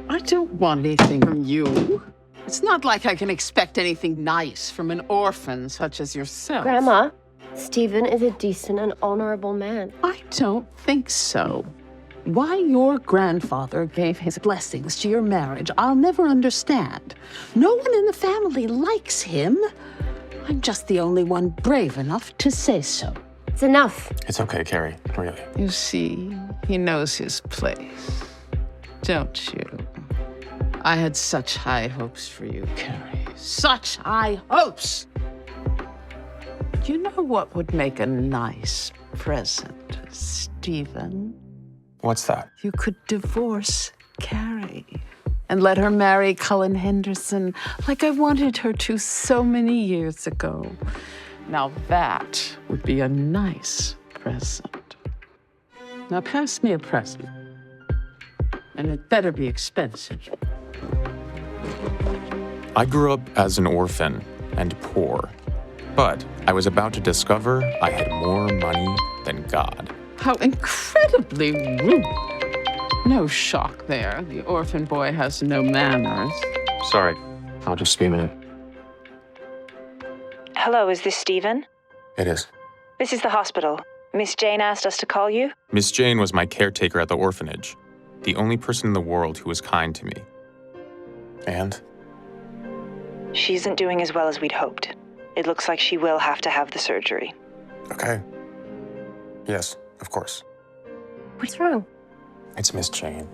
I don't want anything from you. It's not like I can expect anything nice from an orphan such as yourself. Grandma, Stephen is a decent and honorable man. I don't think so. Why your grandfather gave his blessings to your marriage, I'll never understand. No one in the family likes him. I'm just the only one brave enough to say so. It's enough. It's okay, Carrie, really. You see, he knows his place, don't you? I had such high hopes for you, Carrie. Such high hopes! You know what would make a nice present, Stephen? What's that? You could divorce Carrie and let her marry Cullen Henderson like I wanted her to so many years ago. Now that would be a nice present. Now pass me a present. And it better be expensive. I grew up as an orphan and poor, but I was about to discover I had more money than God. How incredibly rude. No shock there. The orphan boy has no manners. Sorry, I'll just be a minute. Hello, is this Stephen? It is. This is the hospital. Miss Jane asked us to call you. Miss Jane was my caretaker at the orphanage, the only person in the world who was kind to me. And? She isn't doing as well as we'd hoped. It looks like she will have to have the surgery. Okay. Yes, of course. What's wrong? It's Miss Jane.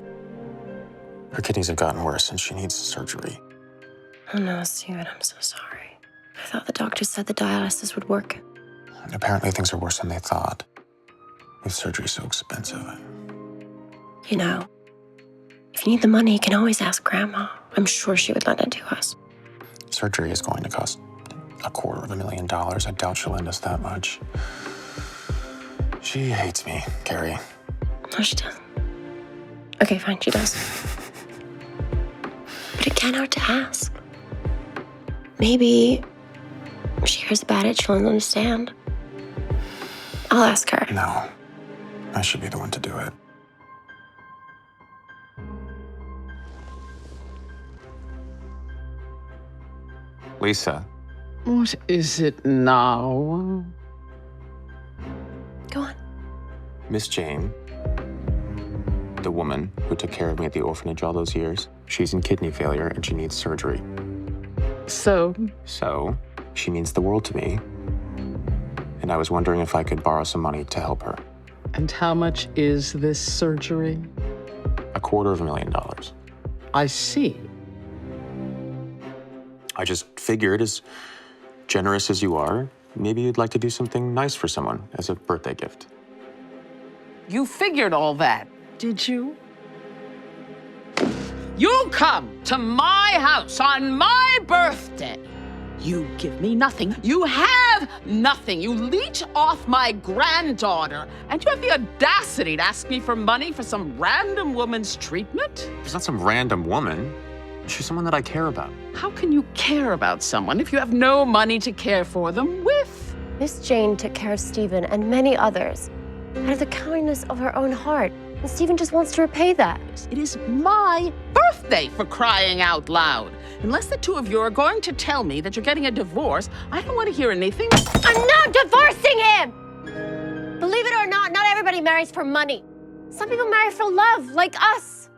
Her kidneys have gotten worse and she needs surgery. Oh no, Stephen, I'm so sorry. I thought the doctor said the dialysis would work. Apparently things are worse than they thought. With surgery so expensive. You know, if you need the money, you can always ask Grandma. I'm sure she would lend it to us. Surgery is going to cost $250,000. I doubt she'll lend us that much. She hates me, Carrie. No, she doesn't. Okay, fine, she does. But it can't hurt to ask. Maybe if she hears about it, she'll understand. I'll ask her. No, I should be the one to do it. Lisa. What is it now? Go on. Miss Jane, the woman who took care of me at the orphanage all those years, she's in kidney failure and she needs surgery. So, She means the world to me. And I was wondering if I could borrow some money to help her. and how much is this surgery? $250,000. I see. I just figured, as generous as you are, maybe you'd like to do something nice for someone as a birthday gift. You figured all that, did you? You come to my house on my birthday. You give me nothing. You have nothing. You leech off my granddaughter, and you have the audacity to ask me for money for some random woman's treatment? She's not some random woman. She's someone that I care about. How can you care about someone if you have no money to care for them with? Miss Jane took care of Stephen and many others out of the kindness of her own heart. And Stephen just wants to repay that. It is my birthday, for crying out loud. Unless the two of you are going to tell me that you're getting a divorce, I don't want to hear anything. I'm not divorcing him! Believe it or not everybody marries for money. Some people marry for love, like us.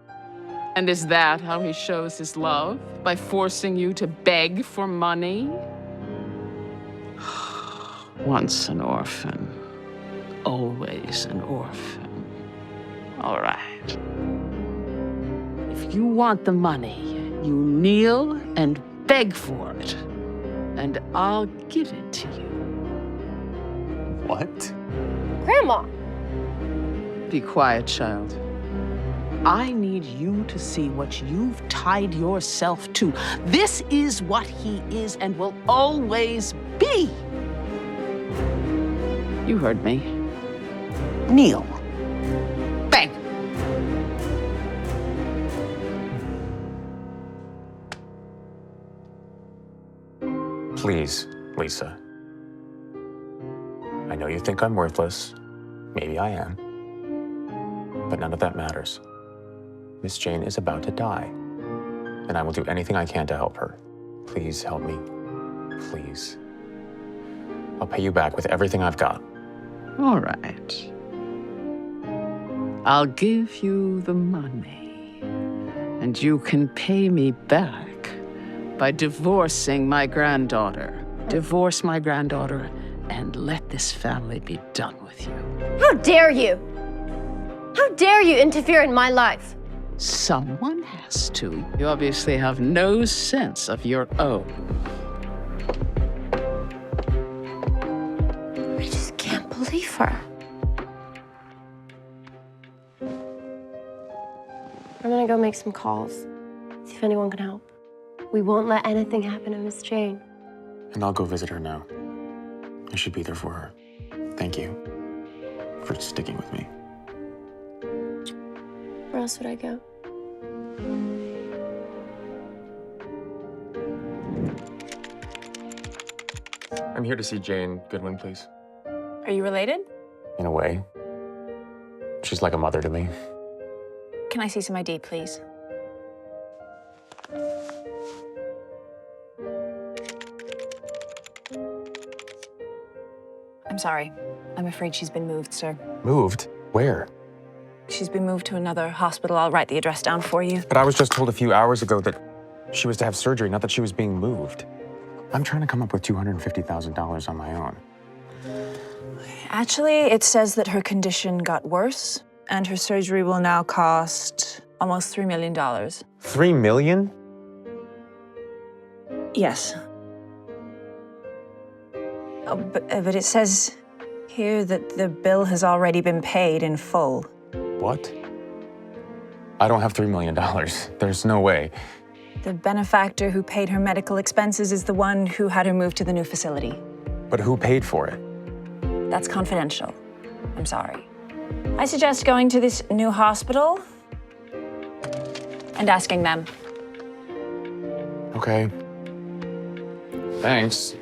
And is that how he shows his love? By forcing you to beg for money? Once an orphan, always an orphan. All right. If you want the money, you kneel and beg for it, and I'll give it to you. What? Grandma! Be quiet, child. I need you to see what you've tied yourself to. This is what he is and will always be. You heard me. Kneel. Beg. Please, Lisa. I know you think I'm worthless. Maybe I am. But none of that matters. Miss Jane is about to die, and I will do anything I can to help her. Please help me. Please. I'll pay you back with everything I've got. All right. I'll give you the money, and you can pay me back by divorcing my granddaughter. Divorce my granddaughter and let this family be done with you. How dare you? How dare you interfere in my life? Someone has to. You obviously have no sense of your own. I just can't believe her. I'm gonna go make some calls, see if anyone can help. We won't let anything happen to Miss Jane. And I'll go visit her now. I should be there for her. Thank you for sticking with me. Where else would I go? I'm here to see Jane Goodwin, please. Are you related? In a way. She's like a mother to me. Can I see some ID, please? I'm sorry. I'm afraid she's been moved, sir. Moved? Where? She's been moved to another hospital. I'll write the address down for you. But I was just told a few hours ago that she was to have surgery, not that she was being moved. I'm trying to come up with $250,000 on my own. Actually, it says that her condition got worse, and her surgery will now cost almost $3 million. $3 million? Yes. Oh, but it says here that the bill has already been paid in full. What? I don't have $3 million. There's no way. The benefactor who paid her medical expenses is the one who had her moved to the new facility. But who paid for it? That's confidential. I'm sorry. I suggest going to this new hospital and asking them. Okay. Thanks.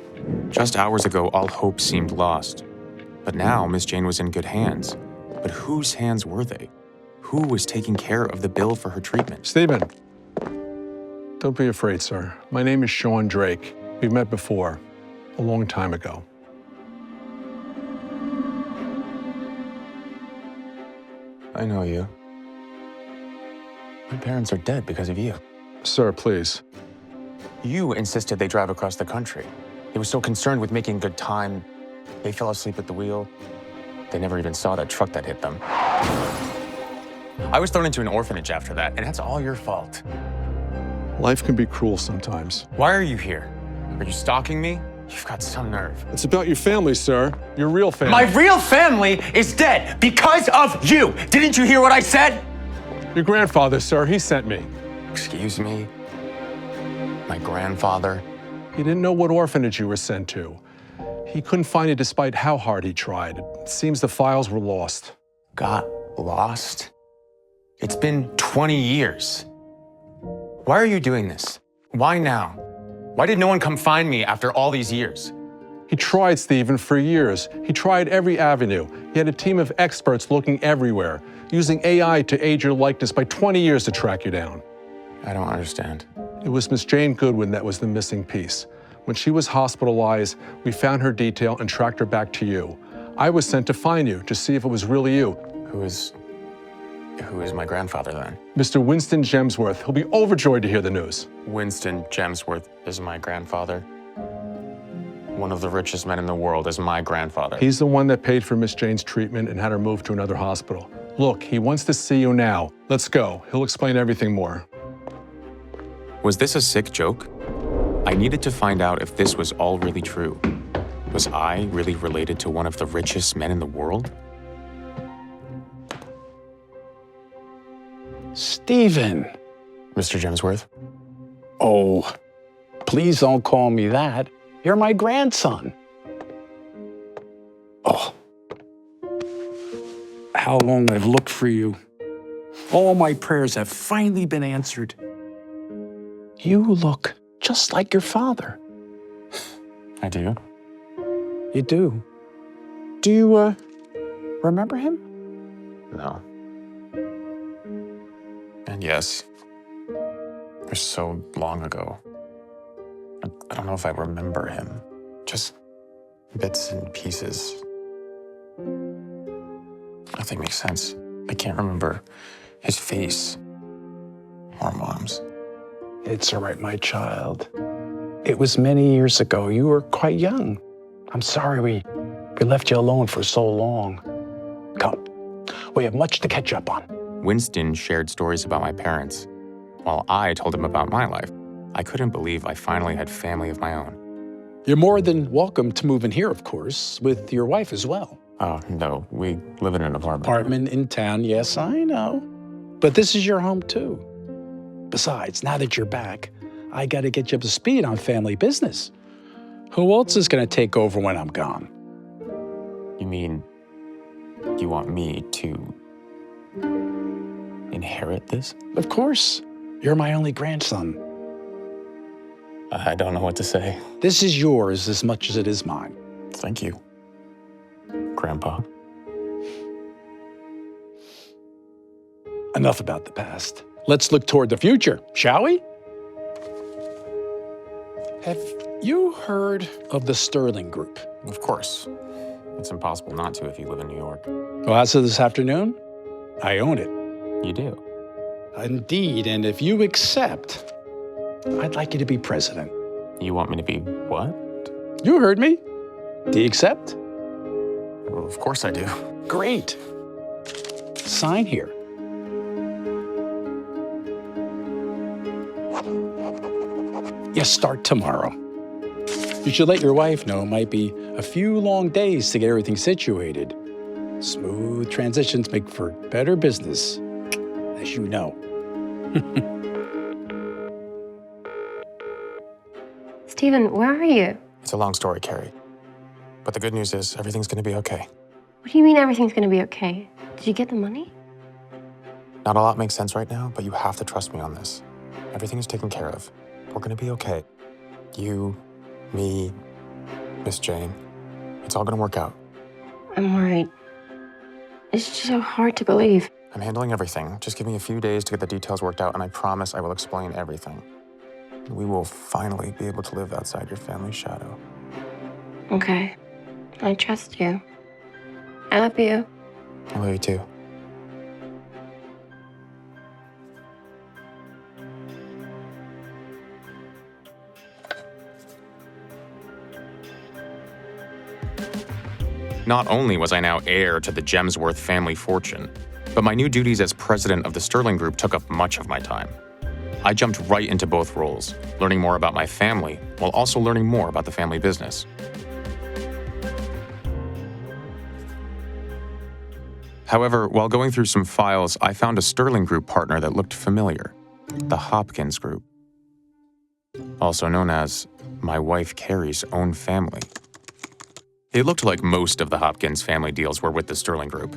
Just hours ago, all hope seemed lost. But now, Miss Jane was in good hands. But whose hands were they? Who was taking care of the bill for her treatment? Stephen, don't be afraid, sir. My name is Sean Drake. We've met before, a long time ago. I know you. My parents are dead because of you. Sir, please. You insisted they drive across the country. They were so concerned with making good time, they fell asleep at the wheel. They never even saw that truck that hit them. I was thrown into an orphanage after that, and that's all your fault. Life can be cruel sometimes. Why are you here? Are you stalking me? You've got some nerve. It's about your family, sir. Your real family. My real family is dead because of you! Didn't you hear what I said? Your grandfather, sir, he sent me. Excuse me? My grandfather? He didn't know what orphanage you were sent to. He couldn't find it despite how hard he tried. It seems the files were lost. Got lost? It's been 20 years. Why are you doing this? Why now? Why did no one come find me after all these years? He tried, Stephen, for years. He tried every avenue. He had a team of experts looking everywhere, using AI to age your likeness by 20 years to track you down. I don't understand. It was Miss Jane Goodwin that was the missing piece. When she was hospitalized, we found her detail and tracked her back to you. I was sent to find you to see if it was really you. Who is my grandfather then? Mr. Winston Gemsworth. He'll be overjoyed to hear the news. Winston Gemsworth is my grandfather. One of the richest men in the world is my grandfather. He's the one that paid for Miss Jane's treatment and had her moved to another hospital. Look, he wants to see you now. Let's go. He'll explain everything more. Was this a sick joke? I needed to find out if this was all really true. Was I really related to one of the richest men in the world? Stephen. Mr. Gemsworth? Oh, please don't call me that. You're my grandson. Oh, how long I've looked for you. All my prayers have finally been answered. You look just like your father. I do. You do. Do you, remember him? No. And Yes. It was so long ago. I don't know if I remember him. Just bits and pieces. Nothing makes sense. I can't remember his face or Mom's. It's all right, my child. It was many years ago. You were quite young. I'm sorry we left you alone for so long. Come, we have much to catch up on. Winston shared stories about my parents, while I told him about my life. I couldn't believe I finally had family of my own. You're more than welcome to move in here, of course, with your wife as well. Oh, no, we live in an apartment. Apartment in town, yes, I know. But this is your home, too. Besides, now that you're back, I gotta get you up to speed on family business. Who else is gonna take over when I'm gone? You mean you want me to inherit this? Of course. You're my only grandson. I don't know what to say. This is yours as much as it is mine. Thank you, Grandpa. Enough about the past. Let's look toward the future, shall we? Have you heard of the Sterling Group? Of course. It's impossible not to if you live in New York. Well, as of this afternoon, I own it. You do? Indeed, and if you accept, I'd like you to be president. You want me to be what? You heard me. Do you accept? Well, of course I do. Great. Sign here. You start tomorrow. You should let your wife know it might be a few long days to get everything situated. Smooth transitions make for better business, as you know. Stephen, where are you? It's a long story, Carrie. But the good news is everything's gonna be okay. What do you mean everything's gonna be okay? Did you get the money? Not a lot makes sense right now, but you have to trust me on this. Everything is taken care of. We're gonna be okay. You, me, Miss Jane. It's all gonna work out. I'm worried. It's just so hard to believe. I'm handling everything. Just give me a few days to get the details worked out, and I promise I will explain everything. We will finally be able to live outside your family's shadow. Okay. I trust you. I love you. I love you too. Not only was I now heir to the Gemsworth family fortune, but my new duties as president of the Sterling Group took up much of my time. I jumped right into both roles, learning more about my family while also learning more about the family business. However, while going through some files, I found a Sterling Group partner that looked familiar, the Hopkins Group, also known as my wife Carrie's own family. It looked like most of the Hopkins family deals were with the Sterling Group,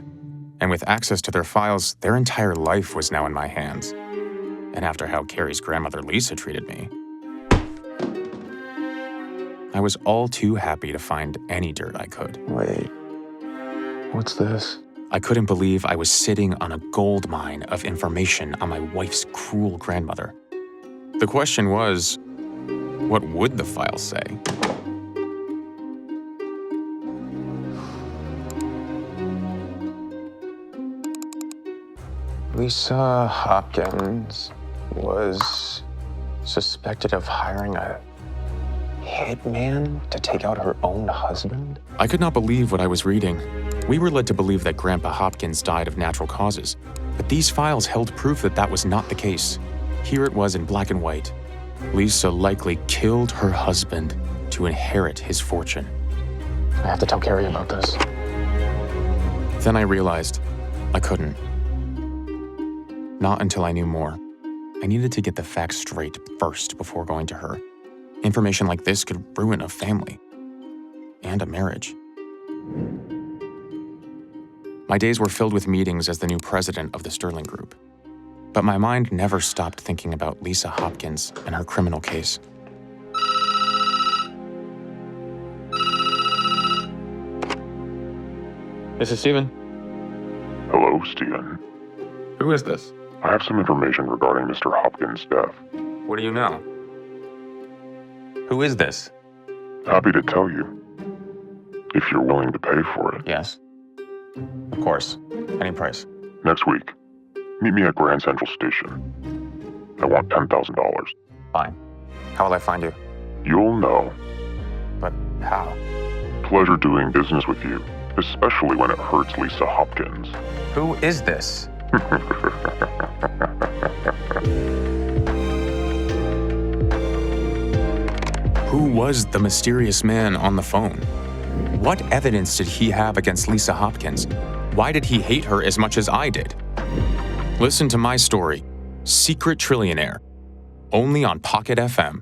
and with access to their files, their entire life was now in my hands. And after how Carrie's grandmother Lisa treated me, I was all too happy to find any dirt I could. Wait, what's this? I couldn't believe I was sitting on a gold mine of information on my wife's cruel grandmother. The question was, what would the file say? Lisa Hopkins was suspected of hiring a hitman to take out her own husband? I could not believe what I was reading. We were led to believe that Grandpa Hopkins died of natural causes, but these files held proof that that was not the case. Here it was in black and white. Lisa likely killed her husband to inherit his fortune. I have to tell Carrie about this. Then I realized I couldn't. Not until I knew more. I needed to get the facts straight first before going to her. Information like this could ruin a family and a marriage. My days were filled with meetings as the new president of the Sterling Group. But my mind never stopped thinking about Lisa Hopkins and her criminal case. This is Stephen. Hello, Stephen. Who is this? I have some information regarding Mr. Hopkins' death. What do you know? Who is this? Happy to tell you, if you're willing to pay for it. Yes. Of course. Any price. Next week, meet me at Grand Central Station. I want $10,000. Fine. How will I find you? You'll know. But how? Pleasure doing business with you, especially when it hurts Lisa Hopkins. Who is this? Who was the mysterious man on the phone? What evidence did he have against Lisa Hopkins? Why did he hate her as much as I did? Listen to my story, Secret Trillionaire, only on Pocket FM.